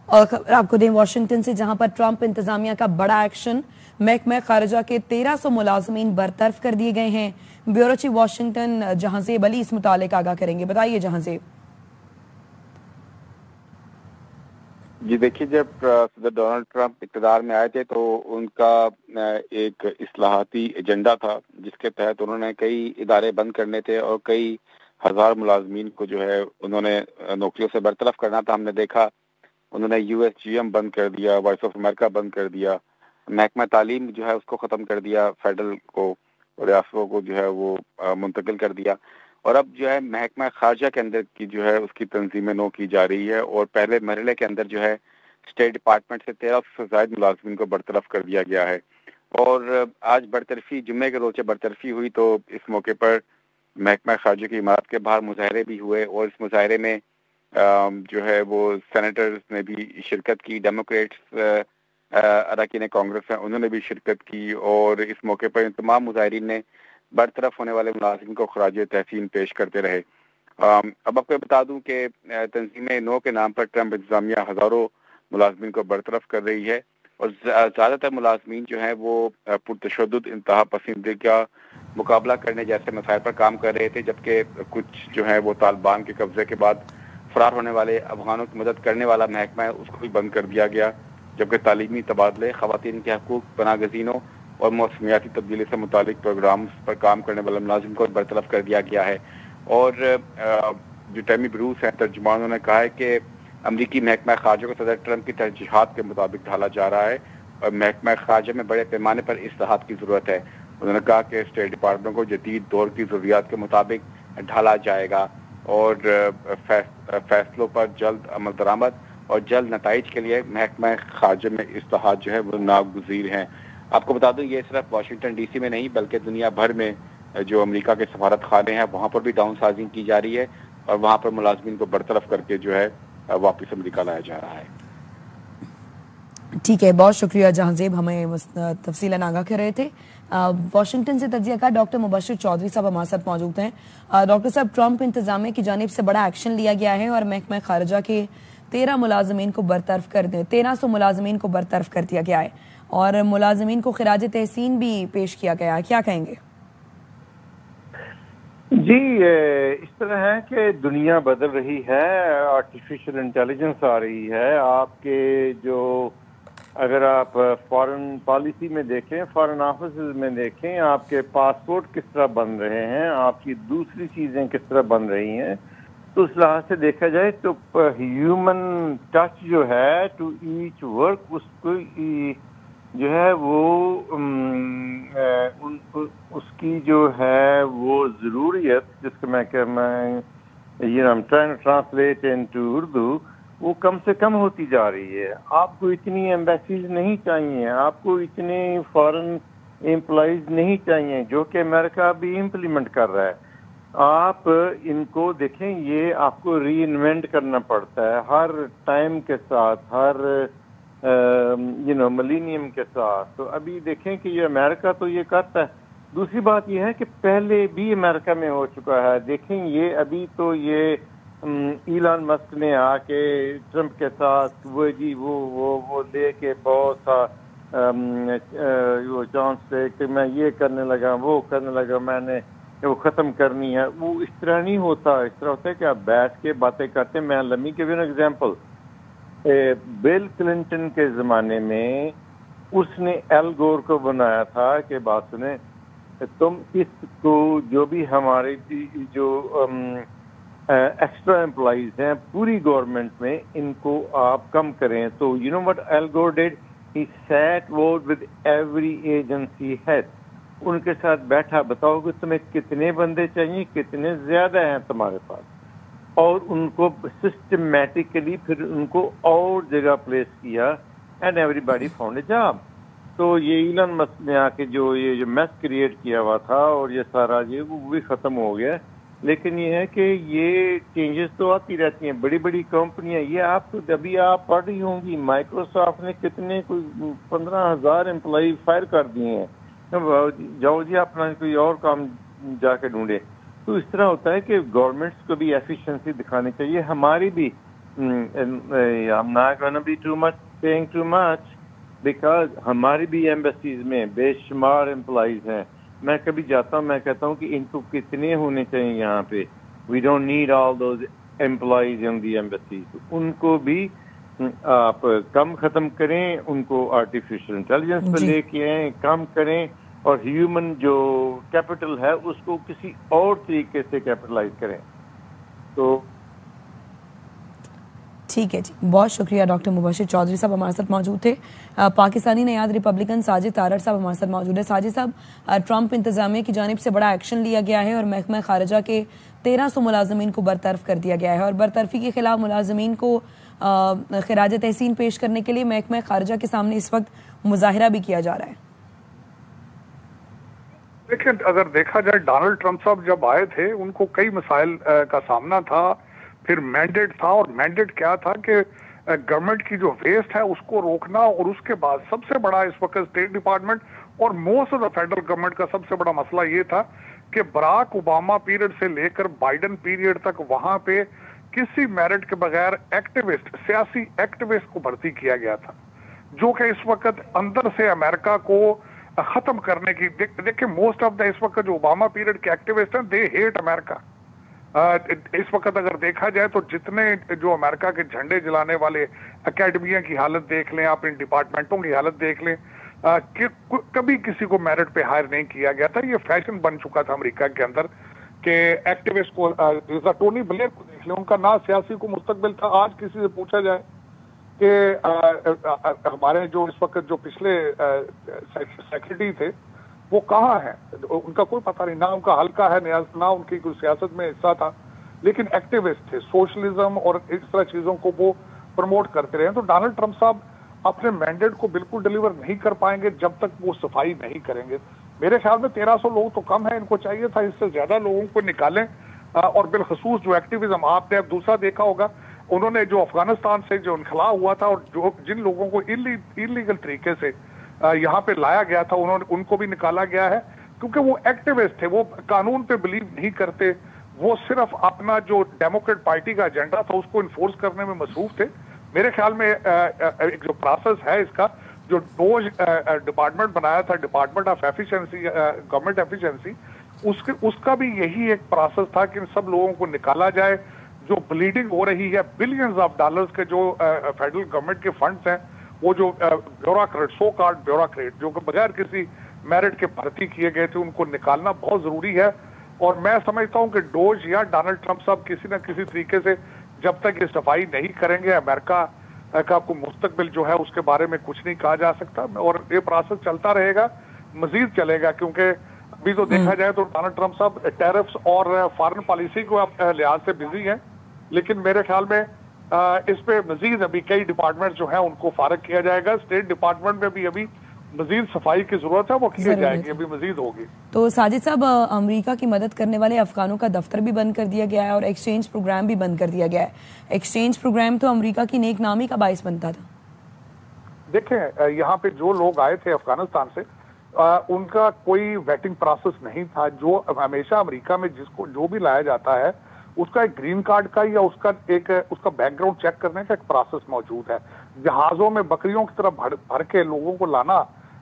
اور خبر آپ کو دیں واشنگٹن سے، جہاں پر ٹرمپ انتظامیہ کا بڑا ایکشن، محکمہ خارجہ کے 1300 ملازمین برطرف کر دیے گئے ہیں۔ بیورو چیف واشنگٹن جہانزیب علی اس متعلق آگاہ کریں گے، بتائیے جہانزیب۔ جی دیکھیے، جب صدر ڈونلڈ ٹرمپ اقتدار میں آئے تھے تو ان کا ایک اصلاحاتی ایجنڈا تھا، جس کے تحت انہوں نے کئی ادارے بند کرنے تھے اور کئی ہزار ملازمین کو جو ہے انہوں نے نوکریوں سے برطرف کرنا تھا۔ ہم نے دیکھا انہوں نے یو ایس جی ایم بند کر دیا، وائس آف امریکہ بند کر دیا، محکمہ تعلیم جو ہے اس کو ختم کر دیا، فیڈرل کو، ریاستوں کو جو ہے وہ منتقل کر دیا، اور اب جو ہے محکمہ خارجہ کے اندر کی جو ہے اس کی تنظیم نو کی جا رہی ہے، اور پہلے مرحلے کے اندر جو ہے اسٹیٹ ڈپارٹمنٹ سے 1300 سے زائد ملازمین کو برطرف کر دیا گیا ہے۔ اور آج برطرفی، جمعے کے روز برطرفی ہوئی، تو اس موقع پر محکمہ خارجہ کی عمارت کے باہر مظاہرے بھی ہوئے، اور اس مظاہرے میں جو ہے وہ سینیٹرز نے بھی شرکت کی، ڈیموکریٹس اراکین کانگریس ہیں انہوں نے بھی شرکت کی، اور اس موقع پر تمام مظاہرین نے برطرف ہونے والے ملازمین کو خراج تحسین پیش کرتے رہے۔ اب آپ کو بتا دوں کہ تنظیم نو کے نام پر ٹرمپ انتظامیہ ہزاروں ملازمین کو برطرف کر رہی ہے، اور زیادہ تر ملازمین جو ہیں وہ پرتشدد انتہا پسندی کا مقابلہ کرنے جیسے مسائل پر کام کر رہے تھے، جبکہ کچھ جو ہے وہ طالبان کے قبضے کے بعد فرار ہونے والے افغانوں کی مدد کرنے والا محکمہ ہے اس کو بھی بند کر دیا گیا، جبکہ تعلیمی تبادلے، خواتین کے حقوق، پناہ گزینوں اور موسمیاتی تبدیلی سے متعلق پروگرامز پر کام کرنے والے ملازم کو برطرف کر دیا گیا ہے۔ اور جو ٹیمی بروس ہیں ترجمان، انہوں نے کہا ہے کہ امریکی محکمہ خارجہ کو صدر ٹرمپ کی ترجیحات کے مطابق ڈھالا جا رہا ہے، اور محکمہ خارجہ میں بڑے پیمانے پر اصلاحات کی ضرورت ہے۔ انہوں نے کہا کہ اسٹیٹ ڈپارٹمنٹ کو جدید دور کی ضروریات کے مطابق ڈھالا جائے گا، اور فیصلوں پر جلد عمل درآمد اور جلد نتائج کے لیے محکمہ خارجہ میں اصلاحات جو ہے وہ ناگزیر ہیں۔ آپ کو بتا دوں یہ صرف واشنگٹن ڈی سی میں نہیں بلکہ دنیا بھر میں جو امریکہ کے سفارت خانے ہیں وہاں پر بھی ڈاؤن سائزنگ کی جا رہی ہے، اور وہاں پر ملازمین کو برطرف کر کے جو ہے واپس امریکہ لایا جا رہا ہے۔ ٹھیک ہے، بہت شکریہ جہانزیب، ہمیں تفصیلاً آگاہ کر رہے تھے۔ واشنگٹن سے تجزیہ کار ڈاکٹر مبشر چودھری صاحب ہمارے ساتھ موجود ہیں۔ ڈاکٹر صاحب، ٹرمپ انتظامیہ کی جانب سے بڑا ایکشن لیا گیا ہے اور محکمہ خارجہ کے 1300 ملازمین کو برطرف کر دیا گیا ہے، اور ملازمین کو خراج تحسین بھی پیش کیا گیا ہے، کیا کہیں گے؟ جی، اس طرح ہے کہ دنیا بدل رہی ہے، آرٹیفیشل انٹیلیجنس آ رہی ہے۔ آپ کے جو اگر آپ فارن پالیسی میں دیکھیں، فارن آفیسز میں دیکھیں، آپ کے پاسپورٹ کس طرح بن رہے ہیں، آپ کی دوسری چیزیں کس طرح بن رہی ہیں، تو اس لحاظ سے دیکھا جائے تو ہیومن ٹچ جو ہے ٹو ایچ ورک، اس کو جو ہے وہ اس کی جو ہے وہ ضروریت، جس کو میں I'm trying to translate into Urdu, وہ کم سے کم ہوتی جا رہی ہے۔ آپ کو اتنی ایمبیسیز نہیں چاہیے، آپ کو اتنے فارن امپلائیز نہیں چاہیے، جو کہ امریکہ بھی امپلیمنٹ کر رہا ہے۔ آپ ان کو دیکھیں، یہ آپ کو ری انوینٹ کرنا پڑتا ہے ہر ٹائم کے ساتھ، ہر ملینیم کے ساتھ۔ تو ابھی دیکھیں کہ یہ امریکہ تو یہ کرتا ہے۔ دوسری بات یہ ہے کہ پہلے بھی امریکہ میں ہو چکا ہے۔ دیکھیں یہ ابھی تو یہ ایلان مسک نے آ کے ٹرمپ کے ساتھ وہ لے کے بہت سا وہ چانس لے کہ میں یہ کرنے لگا، وہ کرنے لگا، میں نے وہ ختم کرنی ہے۔ وہ اس طرح نہیں ہوتا۔ اس طرح ہوتا ہے کہ آپ بیٹھ کے باتیں کرتے ہیں۔ میں لمی کے بھی ایگزامپل، بل کلنٹن کے زمانے میں اس نے ایل گور کو بنایا تھا کہ بات سنیں، تم اس کو جو بھی ہمارے جو ایکسٹرا امپلائیز ہیں پوری گورنمنٹ میں، ان کو آپ کم کریں۔ تو you know what Al Gore did, he sat word with every agency head, ان کے ساتھ بیٹھا، بتاؤ کہ تمہیں کتنے بندے چاہیے، کتنے زیادہ ہیں تمہارے پاس، اور ان کو سسٹمیٹکلی پھر ان کو اور جگہ پلیس کیا، and every body found a job. تو یہ ایلن مسک نے آ کے جو میس کریٹ کیا ہوا تھا اور یہ سارا وہ بھی ختم ہو گیا۔ لیکن یہ ہے کہ یہ چینجز تو آتی رہتی ہیں، بڑی بڑی کمپنیاں، یہ آپ تو ابھی آپ پڑھ رہی ہوں گی، مائکروسافٹ نے کتنے کوئی 15,000 امپلائی فائر کر دیے ہیں۔ جاؤ جی اپنا کوئی اور کام جا کے ڈھونڈے۔ تو اس طرح ہوتا ہے کہ گورنمنٹس کو بھی ایفیشنسی دکھانی چاہیے، ہماری بھی I'm not going to be saying too much because ہماری بھی ایمبیسیز میں بے شمار امپلائیز ہیں. میں کبھی جاتا ہوں میں کہتا ہوں کہ ان کو کتنے ہونے چاہیے یہاں پہ. We don't need all those employees in the embassies. ان کو بھی آپ کم ختم کریں, ان کو آرٹیفیشل انٹیلیجنس پہ لے کے آئیں, کم کریں, اور ہیومن جو کیپٹل ہے اس کو کسی اور طریقے سے کیپٹلائز کریں. تو ٹھیک ہے جی, بہت شکریہ ڈاکٹر مبشر چودھری صاحب ہمارے ساتھ موجود تھے. پاکستانی نیاد ریپبلکن ساجد تارڑ صاحب ہمارے ساتھ موجود ہے. ساجد صاحب, ٹرمپ انتظامیہ کی جانب سے بڑا ایکشن لیا گیا ہے اور محکمہ خارجہ کے 1300 ملازمین کو برطرف کر دیا گیا ہے, اور برطرفی کے خلاف ملازمین کو خراج تحسین پیش کرنے کے لیے محکمہ خارجہ کے سامنے اس وقت مظاہرہ بھی کیا جا رہا ہے. دیکھیں, اگر دیکھا جائے ڈونلڈ ٹرمپ صاحب جب آئے تھے ان کو کئی مسائل کا سامنا تھا. پھر مینڈیٹ تھا, اور مینڈیٹ کیا تھا کہ گورنمنٹ کی جو ویسٹ ہے اس کو روکنا, اور اس کے بعد سب سے بڑا اس وقت اسٹیٹ ڈپارٹمنٹ اور most of the federal government کا سب سے بڑا مسئلہ یہ تھا کہ براک اوباما پیریڈ سے لے کر بائیڈن پیریڈ تک وہاں پہ کسی میرٹ کے بغیر ایکٹیوسٹ, سیاسی ایکٹیوسٹ کو بھرتی کیا گیا تھا, جو کہ اس وقت اندر سے امریکہ کو ختم کرنے کی. دیکھیں موسٹ آف دا اس وقت جو اوباما پیریڈ کے ایکٹیوسٹ ہیں دے ہیٹ امریکہ. اس وقت اگر دیکھا جائے تو جتنے جو امریکہ کے جھنڈے جلانے والے اکیڈمیا کی حالت دیکھ لیں آپ, ان ڈپارٹمنٹوں کی حالت دیکھ لیں, کہ کبھی کسی کو میرٹ پہ ہائر نہیں کیا گیا تھا. یہ فیشن بن چکا تھا امریکہ کے اندر کہ ایکٹیوسٹ کو, ٹونی بلیر کو دیکھ لیں, ان کا نہ سیاسی کو مستقبل تھا. آج کسی سے پوچھا جائے کہ ہمارے جو اس وقت جو پچھلے سیکرٹری تھے وہ کہاں ہیں, ان کا کوئی پتہ نہیں, نہ ان کا حلقہ ہے, نہ ان کی کوئی سیاست میں حصہ تھا, لیکن ایکٹیوسٹ تھے. سوشلزم اور اس طرح چیزوں کو وہ پروموٹ کرتے رہے. تو ڈونلڈ ٹرمپ صاحب اپنے مینڈیٹ کو بالکل ڈیلیور نہیں کر پائیں گے جب تک وہ صفائی نہیں کریں گے. میرے خیال میں 1300 لوگ تو کم ہیں, ان کو چاہیے تھا اس سے زیادہ لوگوں کو نکالیں. اور بالخصوص جو ایکٹیوزم آپ نے اب دوسرا دیکھا ہوگا, انہوں نے جو افغانستان سے جو انخلا ہوا تھا اور جو جن لوگوں کو انلیگل طریقے سے یہاں پہ لایا گیا تھا ان کو بھی نکالا گیا ہے, کیونکہ وہ ایکٹیوسٹ تھے, وہ قانون پہ بلیو نہیں کرتے, وہ صرف اپنا جو ڈیموکریٹ پارٹی کا ایجنڈا تھا اس کو انفورس کرنے میں مصروف تھے. میرے خیال میں ایک جو پروسیس ہے اس کا, جو ڈوج ڈپارٹمنٹ بنایا تھا, department of efficiency, government efficiency, اس کا بھی یہی ایک پروسیس تھا کہ ان سب لوگوں کو نکالا جائے. جو بلیڈنگ ہو رہی ہے بلینز آف ڈالرز کے جو فیڈرل گورنمنٹ کے فنڈز ہیں, وہ جو بیوروکریٹ, سو کالڈ بیوروکریٹ جو کہ بغیر کسی میرٹ کے بھرتی کیے گئے تھے, ان کو نکالنا بہت ضروری ہے. اور میں سمجھتا ہوں کہ ڈوج یا ڈونلڈ ٹرمپ صاحب کسی نہ کسی طریقے سے جب تک یہ صفائی نہیں کریں گے, امریکہ کا کوئی مستقبل جو ہے اس کے بارے میں کچھ نہیں کہا جا سکتا. اور یہ پروسیس چلتا رہے گا, مزید چلے گا, کیونکہ ابھی تو دیکھا جائے تو ڈونلڈ ٹرمپ صاحب ٹیرفس اور فارن پالیسی کو لحاظ سے بزی ہیں, لیکن میرے خیال میں اس پہ مزید ابھی کئی ڈپارٹمنٹ جو ہیں ان کو فارغ کیا جائے گا. اسٹیٹ ڈپارٹمنٹ میں بھی ابھی مزید صفائی کی ضرورت ہے, وہ کی جائے گی, ابھی مزید ہوگی. تو ساجد صاحب, امریکہ کی مدد کرنے والے افغانوں کا دفتر بھی بند کر دیا گیا ہے اور ایکسچینج پروگرام بھی بند کر دیا گیا ہے. ایکسچینج پروگرام تو امریکہ کی نیک نامی کا باعث بنتا تھا. دیکھیں یہاں پہ جو لوگ آئے تھے افغانستان سے, ان کا کوئی ویٹنگ پروسیس نہیں تھا. جو ہمیشہ امریکہ میں جس کو جو بھی لایا جاتا ہے اس کا ایک گرین کارڈ کا یا اس کا بیک گراؤنڈ چیک کرنے کا ایک پروسیس موجود ہے. جہازوں میں بکریوں کی طرح بھر کے لوگوں کو لانا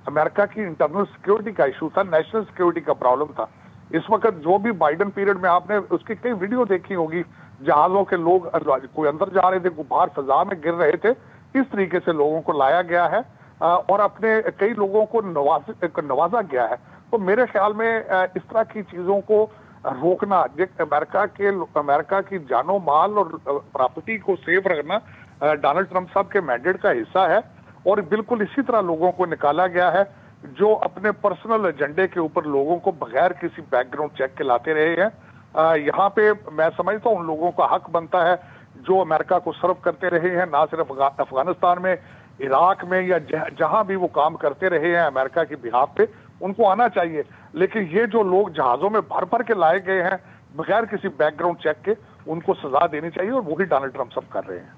امریکہ کی انٹرنل سیکیورٹی کا ایشو تھا, نیشنل سیکیورٹی کا پرابلم تھا. اس وقت جو بھی بائیڈن پیریڈ میں آپ نے اس کی کئی ویڈیو دیکھی ہوگی, جہازوں کے لوگ کوئی اندر جا رہے تھے, کوئی باہر فضا میں گر رہے تھے. اس طریقے سے لوگوں کو لایا گیا ہے اور اپنے کئی لوگوں کو نوازا گیا ہے. تو میرے خیال میں اس طرح کی چیزوں کو روکنا, امریکہ کی جان و مال اور پراپرٹی کو سیف رکھنا ڈونلڈ ٹرمپ صاحب کے مینڈیٹ کا حصہ ہے. اور بالکل اسی طرح لوگوں کو نکالا گیا ہے جو اپنے پرسنل ایجنڈے کے اوپر لوگوں کو بغیر کسی بیک گراؤنڈ چیک کے لاتے رہے ہیں. یہاں پہ میں سمجھتا ہوں ان لوگوں کا حق بنتا ہے جو امریکہ کو سرو کرتے رہے ہیں, نہ صرف افغانستان میں, عراق میں, یا جہاں بھی وہ کام کرتے رہے ہیں امریکہ کی بہاف پہ, ان کو آنا چاہیے. لیکن یہ جو لوگ جہازوں میں بھر کے لائے گئے ہیں بغیر کسی بیک گراؤنڈ چیک کے, ان کو سزا دینی چاہیے, اور وہی ڈونلڈ ٹرمپ صاحب کر رہے ہیں.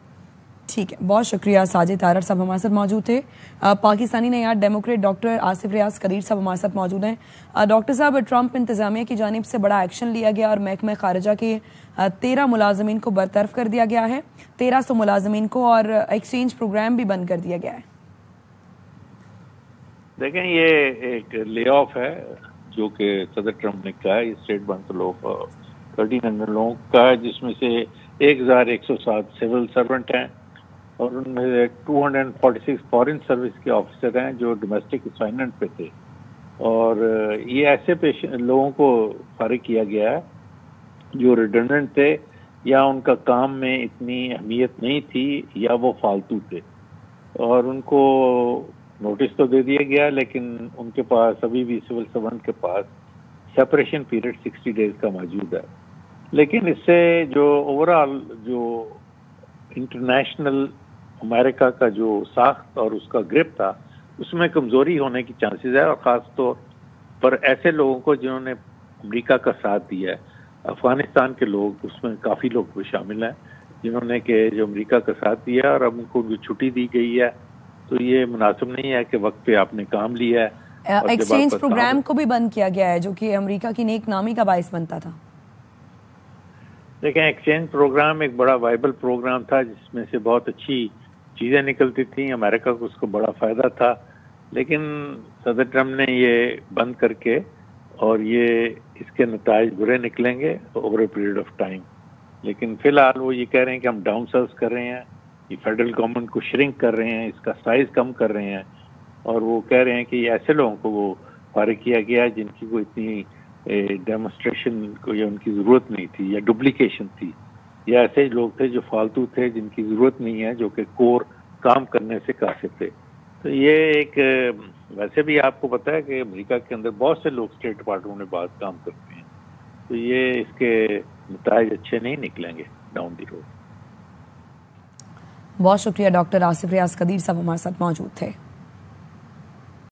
ٹھیک ہے، بہت شکریہ ساجد تارڑ صاحب ہمارے ساتھ موجود تھے. پاکستانی نیاد ڈیموکریٹ ڈاکٹر آصف ریاض قدیر صاحب ہمارے ساتھ موجود ہیں. ڈاکٹر صاحب، ٹرمپ انتظامیہ کی جانب سے بڑا ایکشن لیا گیا اور محکمہ خارجہ کے 13 ملازمین کو برطرف کر دیا گیا ہے، 1300 ملازمین کو، اور ایکسچینج پروگرام بھی بند کر دیا گیا ہے. دیکھیں، یہ ایک لے آف ہے جو کہ صدر ٹرمپ نے کہا ہے. اسٹیٹ بینک لوگ 1300 لوگوں کا ہے، جس میں سے 1107 سول سرونٹ ہیں اور ان میں سے 246 فارن سروس کے آفیسر ہیں جو ڈومیسٹک اسائنمنٹ پہ تھے. اور یہ ایسے لوگوں کو فارغ کیا گیا ہے جو ریڈنڈنٹ تھے یا ان کا کام میں اتنی اہمیت نہیں تھی یا وہ فالتو تھے، اور ان کو نوٹس تو دے دیا گیا لیکن ان کے پاس ابھی بھی سول سرونٹ کے پاس سپریشن پیریڈ 60 ڈیز کا موجود ہے. لیکن اس سے جو اوور آل جو انٹرنیشنل امریکہ کا جو ساخت اور اس کا گرپ تھا اس میں کمزوری ہونے کی چانسز ہے، اور خاص طور پر ایسے لوگوں کو جنہوں نے امریکہ کا ساتھ دیا ہے. افغانستان کے لوگ اس میں کافی لوگ بھی شامل ہیں جنہوں نے کہ جو امریکہ کا ساتھ دیا اور اب ان کو جو چھٹی دی گئی ہے تو یہ مناسب نہیں ہے کہ وقت پہ آپ نے کام لیا ہے. ایکسچینج پروگرام کو بھی بند کیا گیا ہے جو کہ امریکہ کی نیک نامی کا باعث بنتا تھا. دیکھیں، ایکسچینج پروگرام ایک بڑا وائبل پروگرام تھا جس میں سے بہت اچھی چیزیں نکلتی تھیں، امریکہ کو اس کو بڑا فائدہ تھا. لیکن صدر ٹرمپ نے یہ بند کر کے، اور یہ اس کے نتائج برے نکلیں گے over a period of time. لیکن فی الحال وہ یہ کہہ رہے ہیں کہ ہم ڈاؤن سائز کر رہے ہیں، یہ فیڈرل گورنمنٹ کو شرنک کر رہے ہیں، اس کا سائز کم کر رہے ہیں، اور وہ کہہ رہے ہیں کہ یہ ایسے لوگوں کو وہ فارغ کیا گیا ہے جن کی کوئی اتنی ڈیمونسٹریشن کو یا ان کی ضرورت نہیں تھی یا ڈپلیکیشن تھی، یا ایسے لوگ تھے جو فالتو تھے جن کی ضرورت نہیں ہے، جو کہ کور کام کرنے سے قاصر تھے. تو یہ ایک ویسے بھی آپ کو پتہ ہے کہ امریکہ کے اندر بہت سے لوگ اسٹیٹ ڈپارٹمنٹ میں بات کام کرتے ہیں، تو یہ اس کے نتائج اچھے نہیں نکلیں گے ڈاؤن دی روڈ. بہت شکریہ ڈاکٹر آصف ریاض قدیر صاحب ہمارے ساتھ موجود تھے.